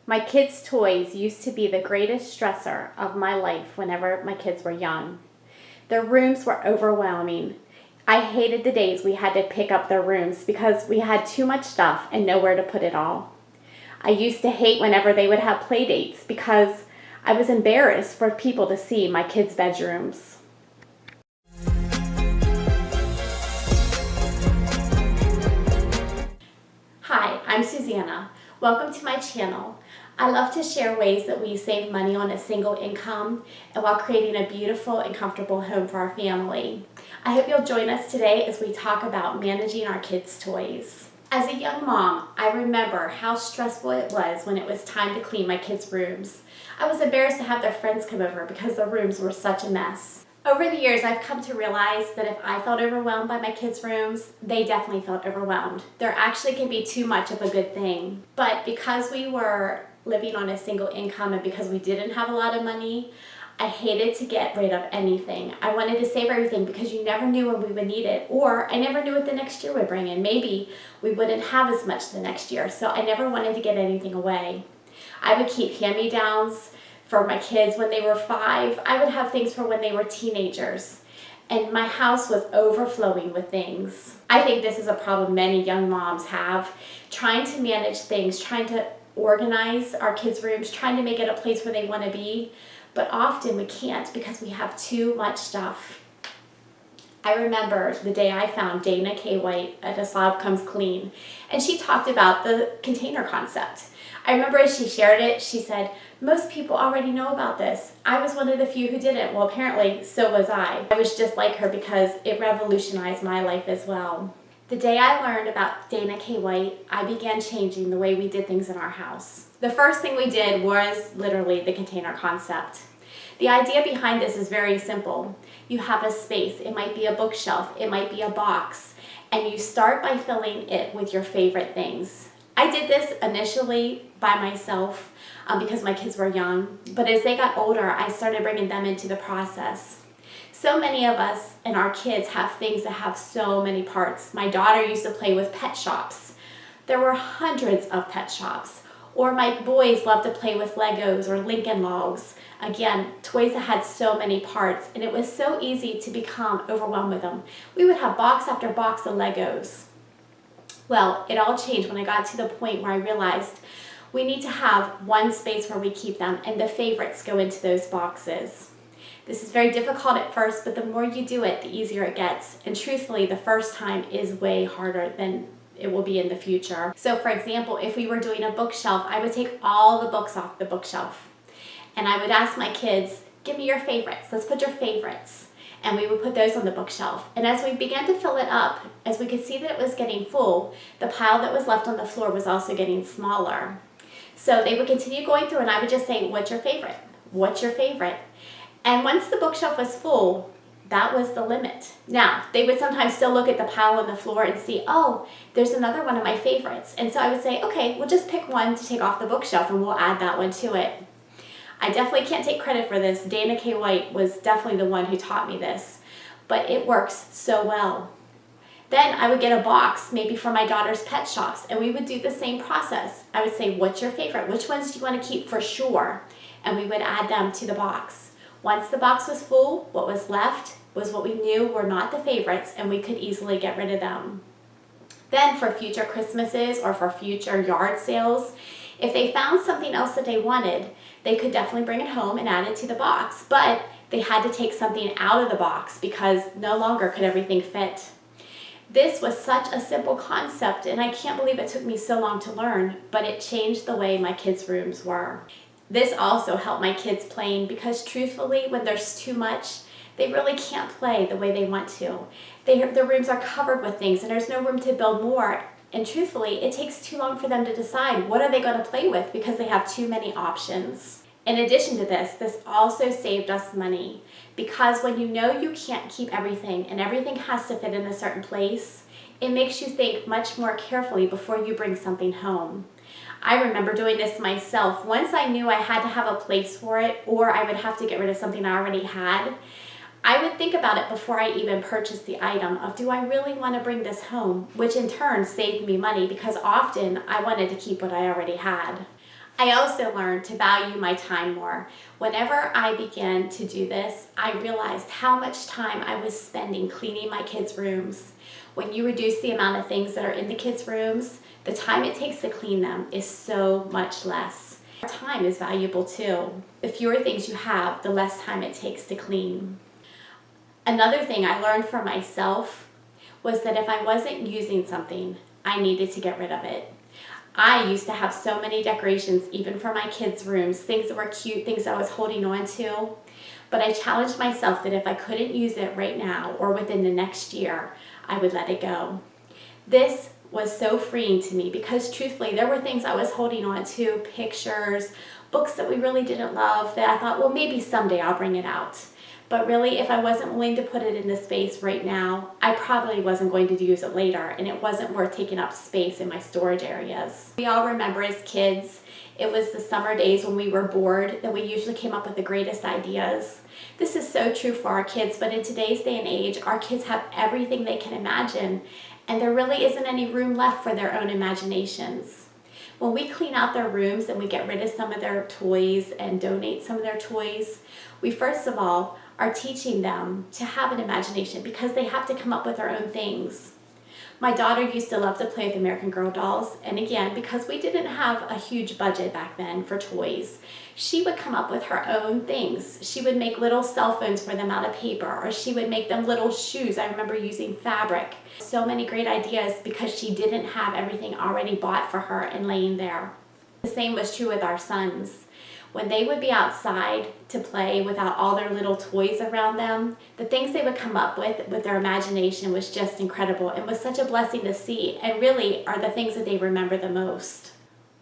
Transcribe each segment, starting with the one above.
My kids' toys used to be the greatest stressor of my life whenever my kids were young. Their rooms were overwhelming. I hated the days we had to pick up their rooms because we had too much stuff and nowhere to put it all. I used to hate whenever they would have play dates because I was embarrassed for people to see my kids' bedrooms. Hi, I'm Susanna. Welcome to my channel. I love to share ways that we save money on a single income and while creating a beautiful and comfortable home for our family. I hope you'll join us today as we talk about managing our kids' toys. As a young mom, I remember how stressful it was when it was time to clean my kids' rooms. I was embarrassed to have their friends come over because the rooms were such a mess. Over the years, I've come to realize that if I felt overwhelmed by my kids' rooms, they definitely felt overwhelmed. There actually can be too much of a good thing. But because we were living on a single income and because we didn't have a lot of money, I hated to get rid of anything. I wanted to save everything because you never knew when we would need it, or I never knew what the next year would bring in. Maybe we wouldn't have as much the next year, so I never wanted to get anything away. I would keep hand-me-downs for my kids when they were 5. I would have things for when they were teenagers. And my house was overflowing with things. I think this is a problem many young moms have, trying to manage things, trying to organize our kids' rooms, trying to make it a place where they want to be. But often we can't because we have too much stuff. I remember the day I found Dana K. White at A Slob Comes Clean, and she talked about the container concept. I remember as she shared it, she said, most people already know about this. I was one of the few who didn't. Well, apparently, so was I. I was just like her because it revolutionized my life as well. The day I learned about Dana K. White, I began changing the way we did things in our house. The first thing we did was literally the container concept. The idea behind this is very simple. You have a space. It might be a bookshelf. It might be a box. And you start by filling it with your favorite things. I did this initially by myself because my kids were young. But as they got older, I started bringing them into the process. So many of us and our kids have things that have so many parts. My daughter used to play with pet shops. There were hundreds of pet shops. Or my boys loved to play with Legos or Lincoln Logs. Again, toys that had so many parts, and it was so easy to become overwhelmed with them. We would have box after box of Legos. Well, it all changed when I got to the point where I realized we need to have one space where we keep them, and the favorites go into those boxes. This is very difficult at first, but the more you do it, the easier it gets. And truthfully, the first time is way harder than it will be in the future. So for example, if we were doing a bookshelf, I would take all the books off the bookshelf. And I would ask my kids, give me your favorites. Let's put your favorites. And we would put those on the bookshelf. And as we began to fill it up, as we could see that it was getting full, the pile that was left on the floor was also getting smaller. So they would continue going through and I would just say, what's your favorite? What's your favorite? And once the bookshelf was full, that was the limit. Now, they would sometimes still look at the pile on the floor and see, oh, there's another one of my favorites. And so I would say, okay, we'll just pick one to take off the bookshelf and we'll add that one to it. I definitely can't take credit for this. Dana K. White was definitely the one who taught me this, but it works so well. Then I would get a box, maybe for my daughter's pet shops, and we would do the same process. I would say, what's your favorite? Which ones do you want to keep for sure? And we would add them to the box. Once the box was full, what was left was what we knew were not the favorites, and we could easily get rid of them. Then for future Christmases or for future yard sales, if they found something else that they wanted, they could definitely bring it home and add it to the box, but they had to take something out of the box because no longer could everything fit. This was such a simple concept, and I can't believe it took me so long to learn, but it changed the way my kids' rooms were. This also helped my kids playing because truthfully, when there's too much, they really can't play the way they want to. Their rooms are covered with things and there's no room to build more. And truthfully, it takes too long for them to decide what are they going to play with because they have too many options. In addition to this, this also saved us money because when you know you can't keep everything and everything has to fit in a certain place, it makes you think much more carefully before you bring something home. I remember doing this myself. Once I knew I had to have a place for it or I would have to get rid of something I already had, I would think about it before I even purchased the item of, do I really want to bring this home? Which in turn saved me money because often I wanted to keep what I already had. I also learned to value my time more. Whenever I began to do this, I realized how much time I was spending cleaning my kids' rooms. When you reduce the amount of things that are in the kids' rooms, the time it takes to clean them is so much less. Time is valuable too. The fewer things you have, the less time it takes to clean. Another thing I learned for myself was that if I wasn't using something, I needed to get rid of it. I used to have so many decorations, even for my kids' rooms, things that were cute, things that I was holding on to. But I challenged myself that if I couldn't use it right now or within the next year, I would let it go. This was so freeing to me because truthfully, there were things I was holding on to, pictures, books that we really didn't love that I thought, well, maybe someday I'll bring it out. But really, if I wasn't willing to put it in the space right now, I probably wasn't going to use it later, and it wasn't worth taking up space in my storage areas. We all remember as kids, it was the summer days when we were bored that we usually came up with the greatest ideas. This is so true for our kids, but in today's day and age, our kids have everything they can imagine, and there really isn't any room left for their own imaginations. When we clean out their rooms and we get rid of some of their toys and donate some of their toys, we first of all are teaching them to have an imagination because they have to come up with their own things. My daughter used to love to play with American Girl dolls, and again, because we didn't have a huge budget back then for toys, she would come up with her own things. She would make little cell phones for them out of paper, or she would make them little shoes. I remember using fabric. So many great ideas because she didn't have everything already bought for her and laying there. The same was true with our sons. When they would be outside to play without all their little toys around them, the things they would come up with their imagination was just incredible and was such a blessing to see, and really are the things that they remember the most.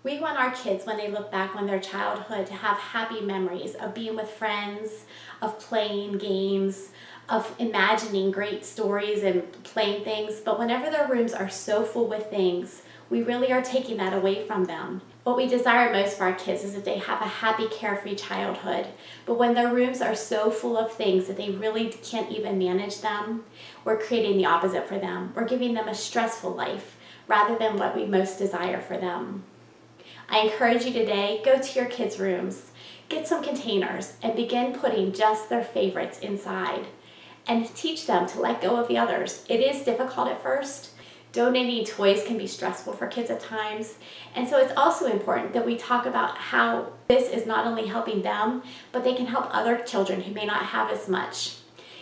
We want our kids, when they look back on their childhood, to have happy memories of being with friends, of playing games, of imagining great stories and playing things, but whenever their rooms are so full with things, we really are taking that away from them. What we desire most for our kids is that they have a happy, carefree childhood. But when their rooms are so full of things that they really can't even manage them, we're creating the opposite for them. We're giving them a stressful life rather than what we most desire for them. I encourage you today, go to your kids' rooms, get some containers, and begin putting just their favorites inside. And teach them to let go of the others. It is difficult at first. Donating toys can be stressful for kids at times, and so it's also important that we talk about how this is not only helping them, but they can help other children who may not have as much.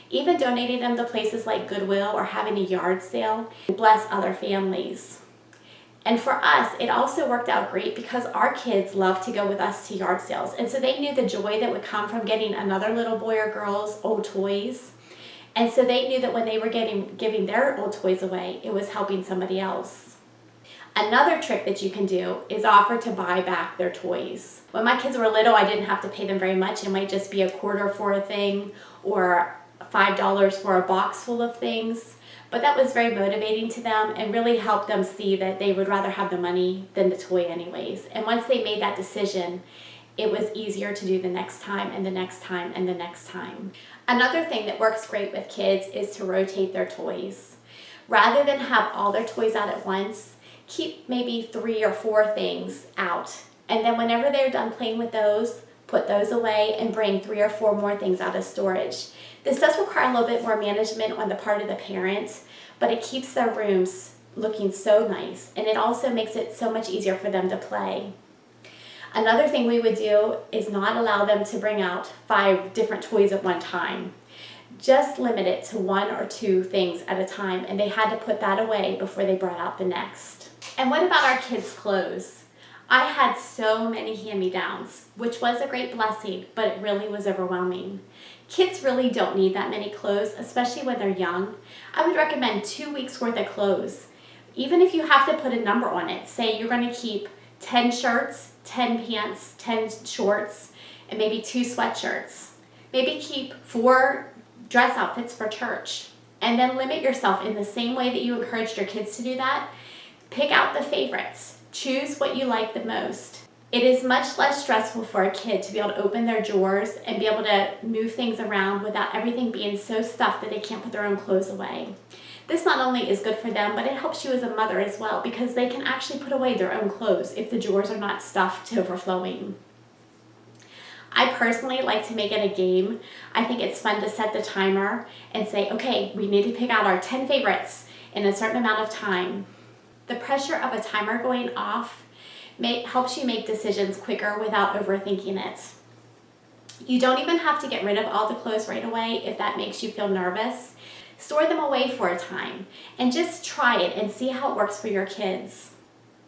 Even donating them to places like Goodwill or having a yard sale can bless other families. And for us, it also worked out great because our kids love to go with us to yard sales, and so they knew the joy that would come from getting another little boy or girl's old toys. And so they knew that when they were giving their old toys away, it was helping somebody else. Another trick that you can do is offer to buy back their toys. When my kids were little, I didn't have to pay them very much. It might just be a quarter for a thing or $5 for a box full of things. But that was very motivating to them and really helped them see that they would rather have the money than the toy anyways. And once they made that decision, it was easier to do the next time and the next time and the next time. Another thing that works great with kids is to rotate their toys. Rather than have all their toys out at once, keep maybe 3 or 4 things out. And then whenever they're done playing with those, put those away and bring 3 or 4 more things out of storage. This does require a little bit more management on the part of the parent, but it keeps their rooms looking so nice, and it also makes it so much easier for them to play. Another thing we would do is not allow them to bring out 5 different toys at one time. Just limit it to 1 or 2 things at a time, and they had to put that away before they brought out the next. And what about our kids' clothes? I had so many hand-me-downs, which was a great blessing, but it really was overwhelming. Kids really don't need that many clothes, especially when they're young. I would recommend 2 weeks worth of clothes. Even if you have to put a number on it, say you're going to keep 10 shirts, 10 pants, 10 shorts, and maybe 2 sweatshirts. Maybe keep 4 dress outfits for church. And then limit yourself in the same way that you encouraged your kids to do that. Pick out the favorites. Choose what you like the most. It is much less stressful for a kid to be able to open their drawers and be able to move things around without everything being so stuffed that they can't put their own clothes away. This not only is good for them, but it helps you as a mother as well because they can actually put away their own clothes if the drawers are not stuffed to overflowing. I personally like to make it a game. I think it's fun to set the timer and say, okay, we need to pick out our 10 favorites in a certain amount of time. The pressure of a timer going off helps you make decisions quicker without overthinking it. You don't even have to get rid of all the clothes right away if that makes you feel nervous. Store them away for a time and just try it and see how it works for your kids.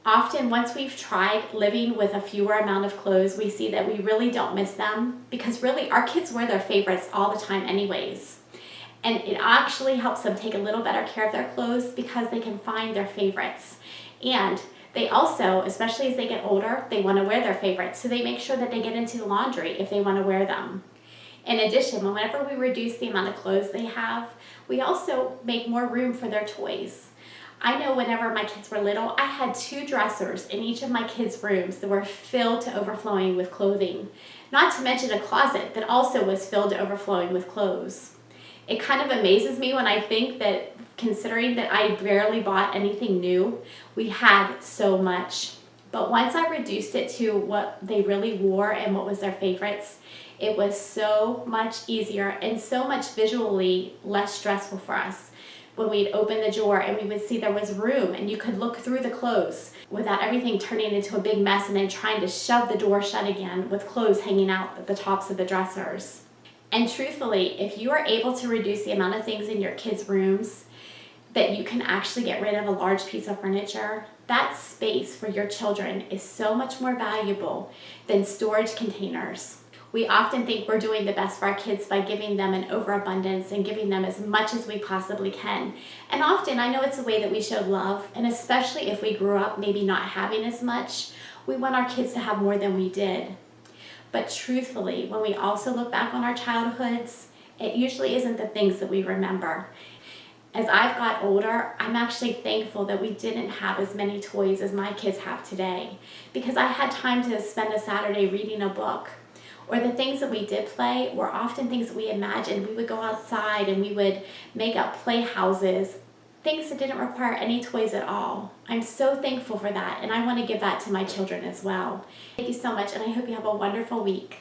Often, once we've tried living with a fewer amount of clothes, we see that we really don't miss them because really our kids wear their favorites all the time anyways. And it actually helps them take a little better care of their clothes because they can find their favorites. And they also, especially as they get older, they want to wear their favorites, so they make sure that they get into the laundry if they want to wear them. In addition, whenever we reduce the amount of clothes they have, we also make more room for their toys. I know whenever my kids were little, I had 2 dressers in each of my kids' rooms that were filled to overflowing with clothing. Not to mention a closet that also was filled to overflowing with clothes. It kind of amazes me when I think that, considering that I barely bought anything new, we had so much. But once I reduced it to what they really wore and what was their favorites, it was so much easier and so much visually less stressful for us when we'd open the drawer and we would see there was room and you could look through the clothes without everything turning into a big mess and then trying to shove the door shut again with clothes hanging out at the tops of the dressers. And truthfully, if you are able to reduce the amount of things in your kids' rooms that you can actually get rid of a large piece of furniture, that space for your children is so much more valuable than storage containers. We often think we're doing the best for our kids by giving them an overabundance and giving them as much as we possibly can. And often, I know it's a way that we show love, and especially if we grew up maybe not having as much, we want our kids to have more than we did. But truthfully, when we also look back on our childhoods, it usually isn't the things that we remember. As I've got older, I'm actually thankful that we didn't have as many toys as my kids have today, because I had time to spend a Saturday reading a book. Or the things that we did play were often things that we imagined. We would go outside and we would make up playhouses, things that didn't require any toys at all. I'm so thankful for that, and I want to give that to my children as well. Thank you so much, and I hope you have a wonderful week.